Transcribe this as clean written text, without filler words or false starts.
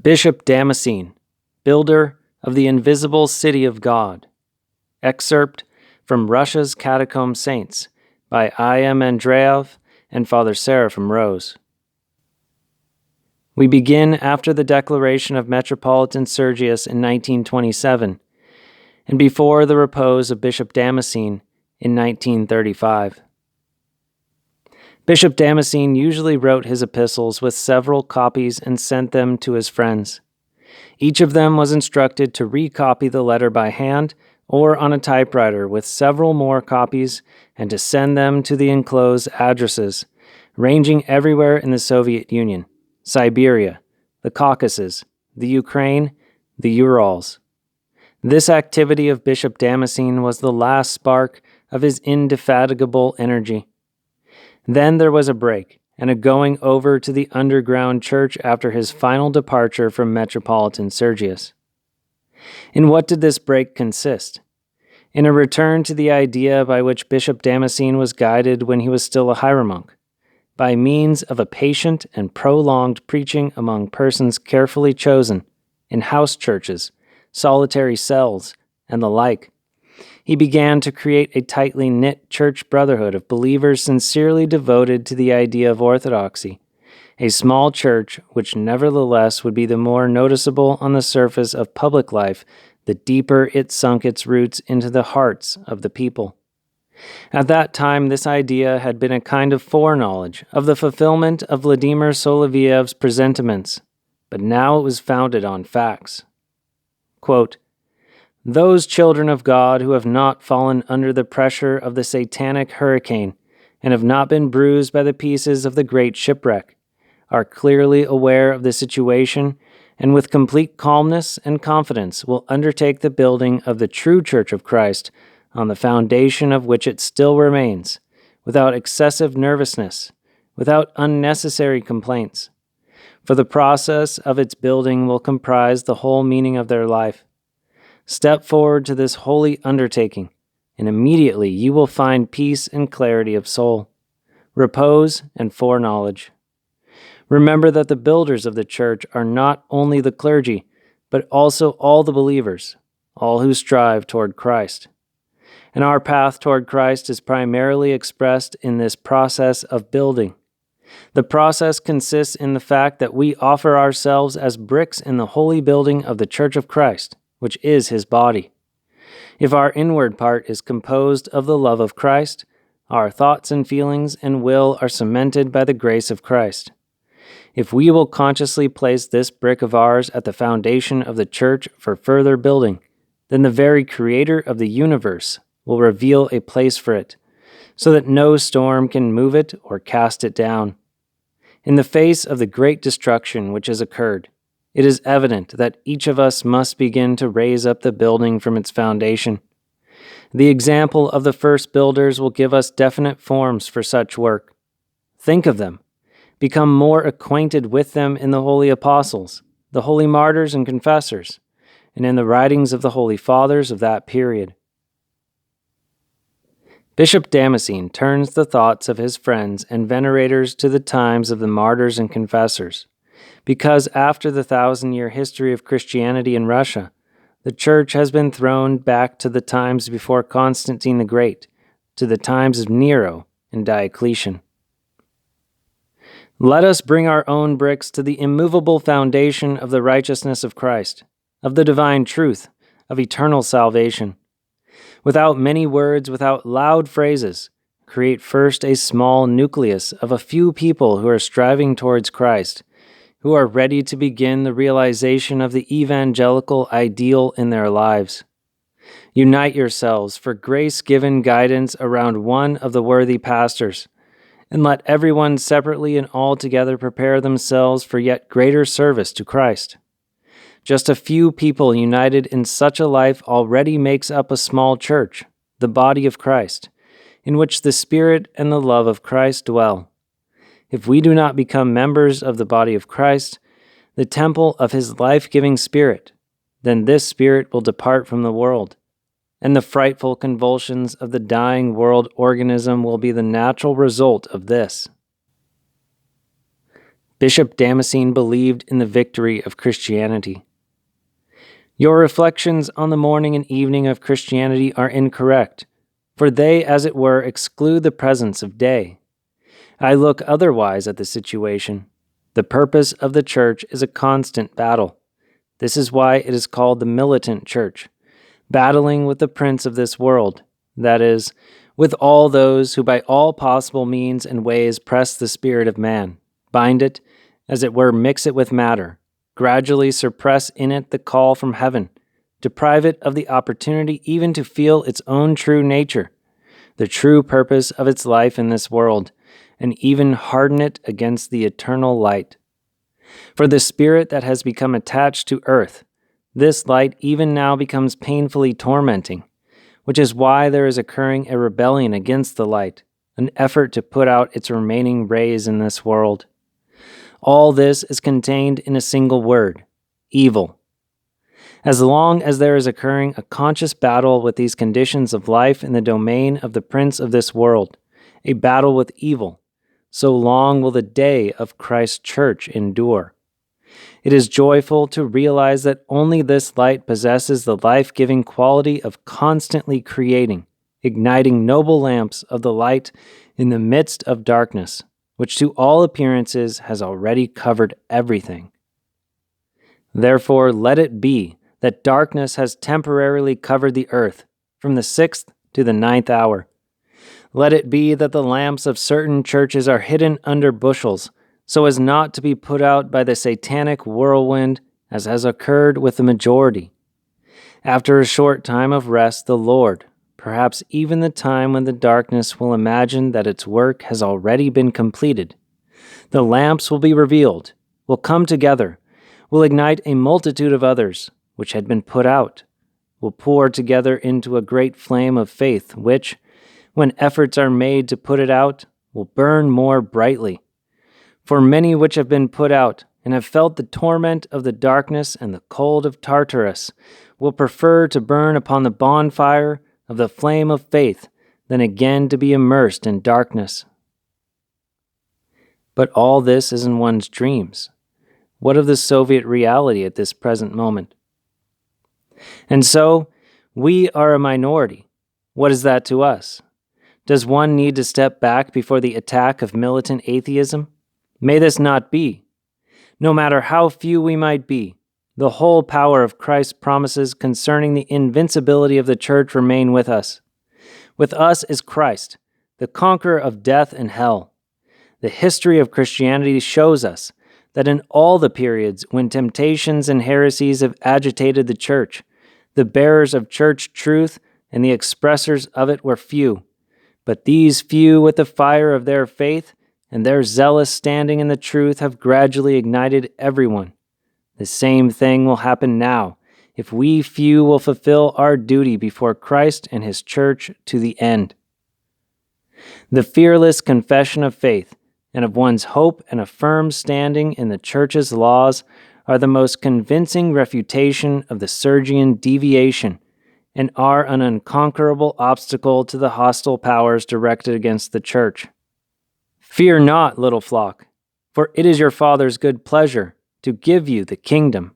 Bishop Damascene, builder of the invisible city of God. Excerpt from Russia's Catacomb Saints by I.M. Andreev and Father Seraphim Rose. We begin after the declaration of Metropolitan Sergius in 1927 and before the repose of Bishop Damascene in 1935. Bishop Damascene usually wrote his epistles with several copies and sent them to his friends. Each of them was instructed to recopy the letter by hand or on a typewriter with several more copies and to send them to the enclosed addresses, ranging everywhere in the Soviet Union, Siberia, the Caucasus, the Ukraine, the Urals. This activity of Bishop Damascene was the last spark of his indefatigable energy. Then there was a break and a going over to the underground church after his final departure from Metropolitan Sergius. In what did this break consist? In a return to the idea by which Bishop Damascene was guided when he was still a hieromonk, by means of a patient and prolonged preaching among persons carefully chosen, in house churches, solitary cells, and the like. He began to create a tightly knit church brotherhood of believers sincerely devoted to the idea of orthodoxy, a small church which nevertheless would be the more noticeable on the surface of public life the deeper it sunk its roots into the hearts of the people. At that time, this idea had been a kind of foreknowledge of the fulfillment of Vladimir Solovyev's presentiments, but now it was founded on facts. Quote, "Those children of God who have not fallen under the pressure of the satanic hurricane and have not been bruised by the pieces of the great shipwreck are clearly aware of the situation and with complete calmness and confidence will undertake the building of the true Church of Christ on the foundation of which it still remains, without excessive nervousness, without unnecessary complaints. For the process of its building will comprise the whole meaning of their life. Step forward to this holy undertaking, and immediately you will find peace and clarity of soul, repose and foreknowledge. Remember that the builders of the church are not only the clergy, but also all the believers, all who strive toward Christ. And our path toward Christ is primarily expressed in this process of building. The process consists in the fact that we offer ourselves as bricks in the holy building of the Church of Christ, which is his body. If our inward part is composed of the love of Christ, our thoughts and feelings and will are cemented by the grace of Christ. If we will consciously place this brick of ours at the foundation of the church for further building, then the very Creator of the universe will reveal a place for it, so that no storm can move it or cast it down. In the face of the great destruction which has occurred, it is evident that each of us must begin to raise up the building from its foundation. The example of the first builders will give us definite forms for such work. Think of them. Become more acquainted with them in the holy apostles, the holy martyrs and confessors, and in the writings of the holy fathers of that period. Bishop Damascene turns the thoughts of his friends and venerators to the times of the martyrs and confessors, because after the 1,000-year history of Christianity in Russia, the Church has been thrown back to the times before Constantine the Great, to the times of Nero and Diocletian. Let us bring our own bricks to the immovable foundation of the righteousness of Christ, of the divine truth, of eternal salvation. Without many words, without loud phrases, create first a small nucleus of a few people who are striving towards Christ, who are ready to begin the realization of the evangelical ideal in their lives. Unite yourselves for grace-given guidance around one of the worthy pastors, and let everyone separately and altogether prepare themselves for yet greater service to Christ. Just a few people united in such a life already makes up a small church, the body of Christ, in which the Spirit and the love of Christ dwell. If we do not become members of the body of Christ, the temple of his life-giving Spirit, then this Spirit will depart from the world, and the frightful convulsions of the dying world organism will be the natural result of this. Bishop Damascene believed in the victory of Christianity. Your reflections on the morning and evening of Christianity are incorrect, for they, as it were, exclude the presence of day. I look otherwise at the situation. The purpose of the church is a constant battle. This is why it is called the militant church, battling with the prince of this world, that is, with all those who by all possible means and ways press the spirit of man, bind it, as it were, mix it with matter, gradually suppress in it the call from heaven, deprive it of the opportunity even to feel its own true nature, the true purpose of its life in this world, and even harden it against the eternal light. For the spirit that has become attached to earth, this light even now becomes painfully tormenting, which is why there is occurring a rebellion against the light, an effort to put out its remaining rays in this world. All this is contained in a single word: evil. As long as there is occurring a conscious battle with these conditions of life in the domain of the prince of this world, a battle with evil, so long will the day of Christ's church endure. It is joyful to realize that only this light possesses the life-giving quality of constantly creating, igniting noble lamps of the light in the midst of darkness, which to all appearances has already covered everything. Therefore, let it be that darkness has temporarily covered the earth from the 6th to the 9th hour. Let it be that the lamps of certain churches are hidden under bushels, so as not to be put out by the satanic whirlwind, as has occurred with the majority. After a short time of rest, the Lord, perhaps even the time when the darkness will imagine that its work has already been completed, the lamps will be revealed, will come together, will ignite a multitude of others, which had been put out, will pour together into a great flame of faith, which, when efforts are made to put it out, will burn more brightly. For many which have been put out, and have felt the torment of the darkness and the cold of Tartarus, will prefer to burn upon the bonfire of the flame of faith than again to be immersed in darkness. But all this is in one's dreams. What of the Soviet reality at this present moment? And so, we are a minority. What is that to us? Does one need to step back before the attack of militant atheism? May this not be. No matter how few we might be, the whole power of Christ's promises concerning the invincibility of the church remain with us. With us is Christ, the conqueror of death and hell. The history of Christianity shows us that in all the periods when temptations and heresies have agitated the church, the bearers of church truth and the expressors of it were few. But these few, with the fire of their faith and their zealous standing in the truth, have gradually ignited everyone. The same thing will happen now, if we few will fulfill our duty before Christ and His church to the end. The fearless confession of faith and of one's hope and a firm standing in the church's laws are the most convincing refutation of the Sergian deviation and are an unconquerable obstacle to the hostile powers directed against the church. Fear not, little flock, for it is your Father's good pleasure to give you the kingdom.